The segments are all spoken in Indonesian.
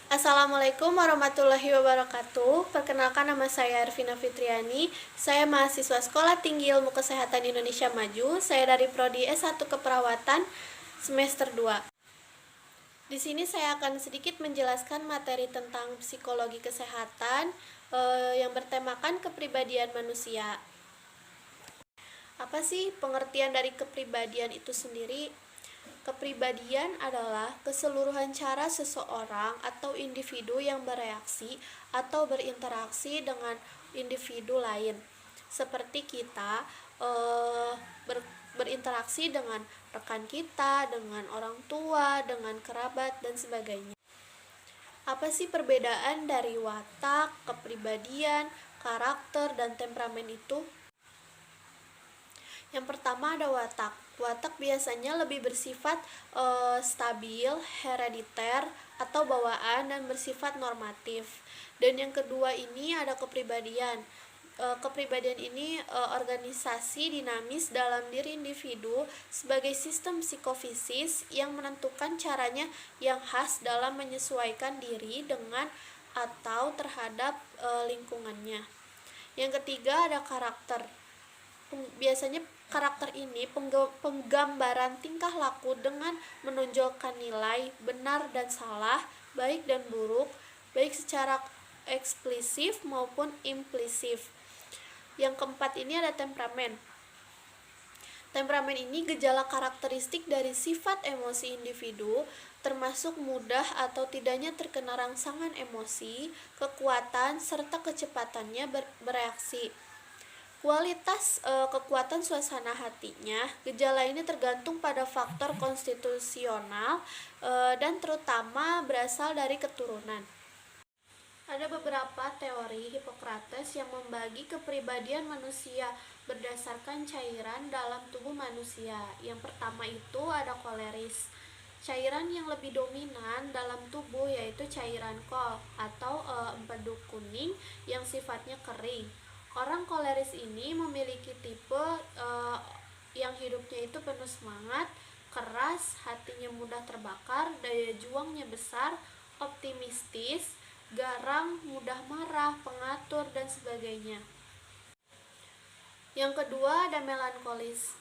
Assalamualaikum warahmatullahi wabarakatuh. Perkenalkan, nama saya Arvina Fitriani. Saya mahasiswa Sekolah Tinggi Ilmu Kesehatan Indonesia Maju. Saya dari Prodi S1 Keperawatan semester 2. Di sini saya akan sedikit menjelaskan materi tentang psikologi kesehatan yang bertemakan kepribadian manusia. Apa sih pengertian dari kepribadian itu sendiri? Kepribadian adalah keseluruhan cara seseorang atau individu yang bereaksi atau berinteraksi dengan individu lain. Seperti kita berinteraksi dengan rekan kita, dengan orang tua, dengan kerabat, dan sebagainya. Apa sih perbedaan dari watak, kepribadian, karakter, dan temperamen itu? Yang pertama ada watak. Watak biasanya lebih bersifat stabil, herediter, atau bawaan, dan bersifat normatif. Dan yang kedua ini ada kepribadian. Kepribadian ini organisasi dinamis dalam diri individu sebagai sistem psikofisis yang menentukan caranya yang khas dalam menyesuaikan diri dengan atau terhadap lingkungannya. Yang ketiga ada karakter. Biasanya karakter ini penggambaran tingkah laku dengan menonjolkan nilai benar dan salah, baik dan buruk, baik secara eksplisif maupun implisif. Yang keempat ini ada temperamen. Temperamen ini gejala karakteristik dari sifat emosi individu, termasuk mudah atau tidaknya terkena rangsangan emosi, kekuatan, serta kecepatannya bereaksi. Kualitas kekuatan suasana hatinya, gejala ini tergantung pada faktor konstitusional dan terutama berasal dari keturunan. Ada beberapa teori Hippocrates yang membagi kepribadian manusia berdasarkan cairan dalam tubuh manusia. Yang pertama itu ada koleris. Cairan yang lebih dominan dalam tubuh yaitu cairan kol atau empedu kuning yang sifatnya kering. Orang koleris ini memiliki tipe yang hidupnya itu penuh semangat, keras, hatinya mudah terbakar, daya juangnya besar, optimistis, garang, mudah marah, pengatur, dan sebagainya. Yang kedua ada melankolis.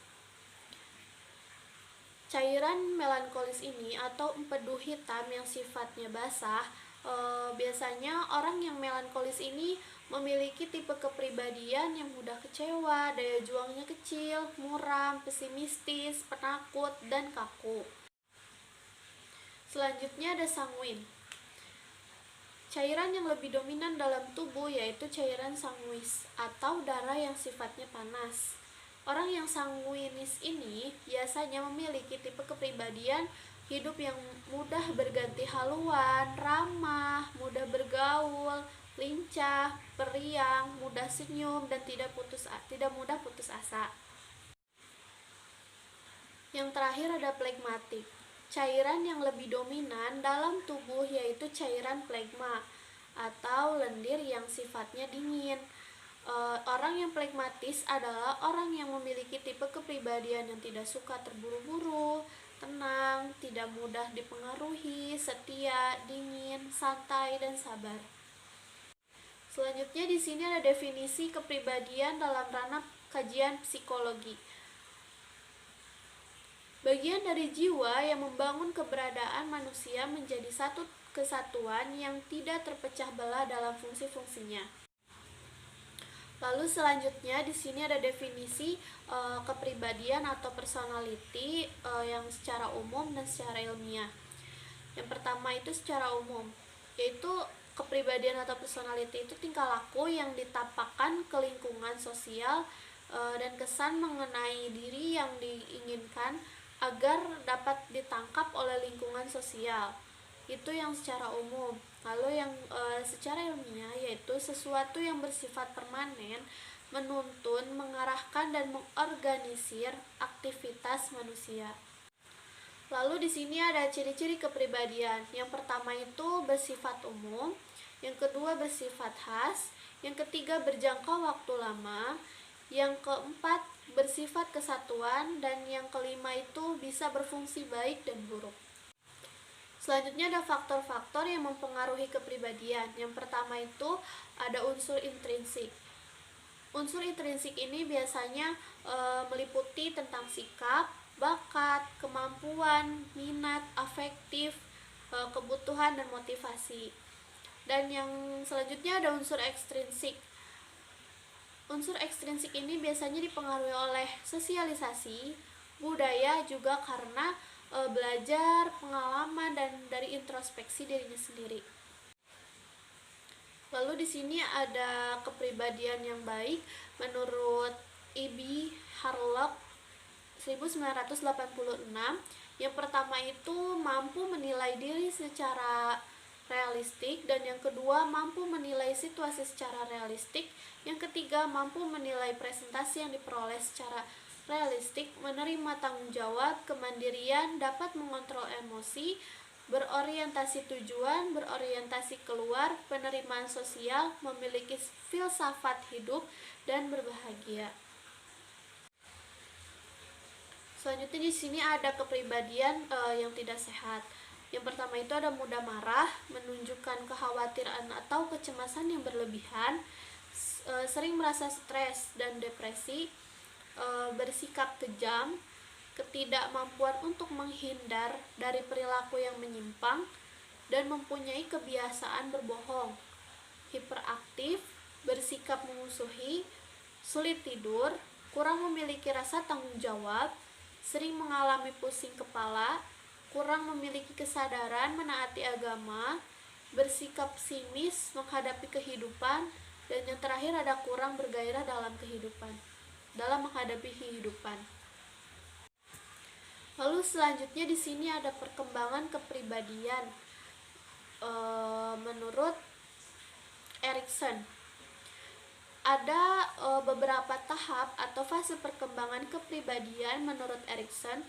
Cairan melankolis ini atau empedu hitam yang sifatnya basah, biasanya orang yang melankolis ini memiliki tipe kepribadian yang mudah kecewa, daya juangnya kecil, muram, pesimistis, penakut, dan kaku. Selanjutnya ada sanguin. Cairan yang lebih dominan dalam tubuh yaitu cairan sanguis atau darah yang sifatnya panas. Orang yang sanguinis ini biasanya memiliki tipe kepribadian hidup yang mudah berganti haluan, ramah, mudah bergaul, lincah, periang, mudah senyum, dan tidak mudah putus asa. Yang terakhir ada flegmatik. Cairan yang lebih dominan dalam tubuh yaitu cairan flegma atau lendir yang sifatnya dingin. Orang yang flegmatis adalah orang yang memiliki tipe kepribadian yang tidak suka terburu-buru, tenang, tidak mudah dipengaruhi, setia, dingin, santai, dan sabar. Selanjutnya di sini ada definisi kepribadian dalam ranah kajian psikologi. Bagian dari jiwa yang membangun keberadaan manusia menjadi satu kesatuan yang tidak terpecah belah dalam fungsi-fungsinya. Lalu selanjutnya di sini ada definisi kepribadian atau personality yang secara umum dan secara ilmiah. Yang pertama itu secara umum, yaitu kepribadian atau personality itu tingkah laku yang ditapakkan ke lingkungan sosial dan kesan mengenai diri yang diinginkan agar dapat ditangkap oleh lingkungan sosial. Itu yang secara umum. Lalu yang secara ilmiah yaitu sesuatu yang bersifat permanen, menuntun, mengarahkan, dan mengorganisir aktivitas manusia. Lalu di sini ada ciri-ciri kepribadian. Yang pertama itu bersifat umum, yang kedua bersifat khas, yang ketiga berjangka waktu lama, yang keempat bersifat kesatuan, dan yang kelima itu bisa berfungsi baik dan buruk. Selanjutnya ada faktor-faktor yang mempengaruhi kepribadian. Yang pertama itu ada unsur intrinsik. Unsur intrinsik ini biasanya meliputi tentang sikap, bakat, kemampuan, minat, afektif, kebutuhan, dan motivasi. Dan yang selanjutnya ada unsur ekstrinsik. Unsur ekstrinsik ini biasanya dipengaruhi oleh sosialisasi, budaya, juga karena belajar, pengalaman, dan dari introspeksi dirinya sendiri. Lalu di sini ada kepribadian yang baik menurut E.B. Harlock 1986. Yang pertama itu mampu menilai diri secara realistik, dan yang kedua mampu menilai situasi secara realistik, yang ketiga mampu menilai presentasi yang diperoleh secara realistik, menerima tanggung jawab, kemandirian, dapat mengontrol emosi, berorientasi tujuan, berorientasi keluar, penerimaan sosial, memiliki filsafat hidup, dan berbahagia. Selanjutnya di sini ada kepribadian yang tidak sehat. Yang pertama itu ada mudah marah, menunjukkan kekhawatiran atau kecemasan yang berlebihan, sering merasa stres dan depresi, bersikap kejam, ketidakmampuan untuk menghindar dari perilaku yang menyimpang, dan mempunyai kebiasaan berbohong, hiperaktif, bersikap memusuhi, sulit tidur, kurang memiliki rasa tanggung jawab, sering mengalami pusing kepala, kurang memiliki kesadaran menaati agama, bersikap pesimis menghadapi kehidupan, dan yang terakhir ada kurang bergairah dalam menghadapi kehidupan. Lalu selanjutnya di sini ada perkembangan kepribadian menurut Erikson. Ada beberapa tahap atau fase perkembangan kepribadian menurut Erikson,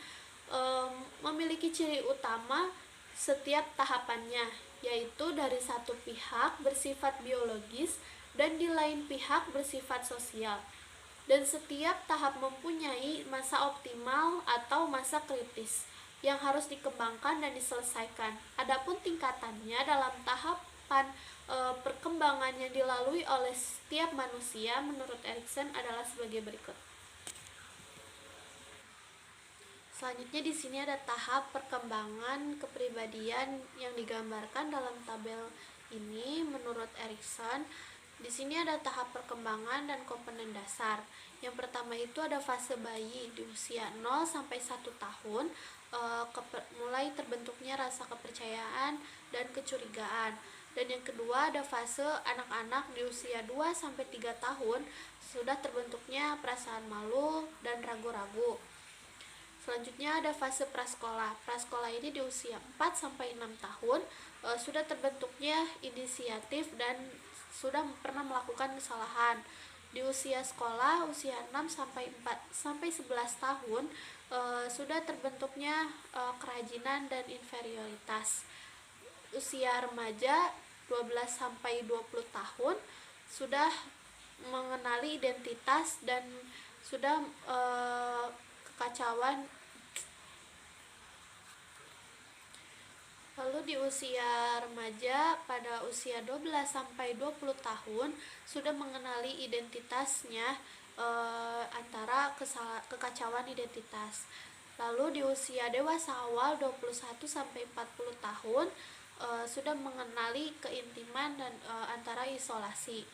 memiliki ciri utama setiap tahapannya, yaitu dari satu pihak bersifat biologis dan di lain pihak bersifat sosial. Dan setiap tahap mempunyai masa optimal atau masa kritis yang harus dikembangkan dan diselesaikan. Adapun tingkatannya dalam tahapan perkembangan yang dilalui oleh setiap manusia menurut Erikson adalah sebagai berikut. Selanjutnya di sini ada tahap perkembangan kepribadian yang digambarkan dalam tabel ini menurut Erikson. Di sini ada tahap perkembangan dan komponen dasar. Yang pertama itu ada fase bayi di usia 0 sampai 1 tahun, mulai terbentuknya rasa kepercayaan dan kecurigaan. Dan yang kedua ada fase anak-anak di usia 2 sampai 3 tahun, sudah terbentuknya perasaan malu dan ragu-ragu. Selanjutnya ada fase prasekolah. Prasekolah ini di usia 4 sampai 6 tahun, sudah terbentuknya inisiatif dan sudah pernah melakukan kesalahan. Di usia sekolah usia 6 sampai 11 tahun, sudah terbentuknya kerajinan dan inferioritas. Usia remaja 12 sampai 20 tahun sudah mengenali identitas dan sudah kekacauan. Lalu di usia remaja pada usia 12 sampai 20 tahun sudah mengenali identitasnya, antara kekacauan identitas. Lalu di usia dewasa awal 21 sampai 40 tahun sudah mengenali keintiman dan antara isolasi.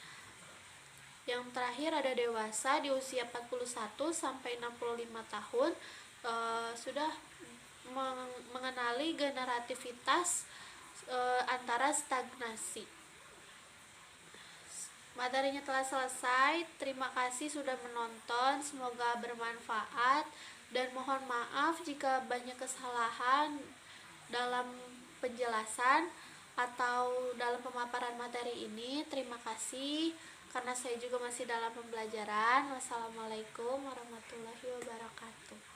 Yang terakhir ada dewasa di usia 41 sampai 65 tahun, sudah mengenali generativitas antara stagnasi. Materinya telah selesai. Terima kasih sudah menonton. Semoga bermanfaat dan mohon maaf jika banyak kesalahan dalam penjelasan atau dalam pemaparan materi ini. Terima kasih karena saya juga masih dalam pembelajaran. Wassalamualaikum warahmatullahi wabarakatuh.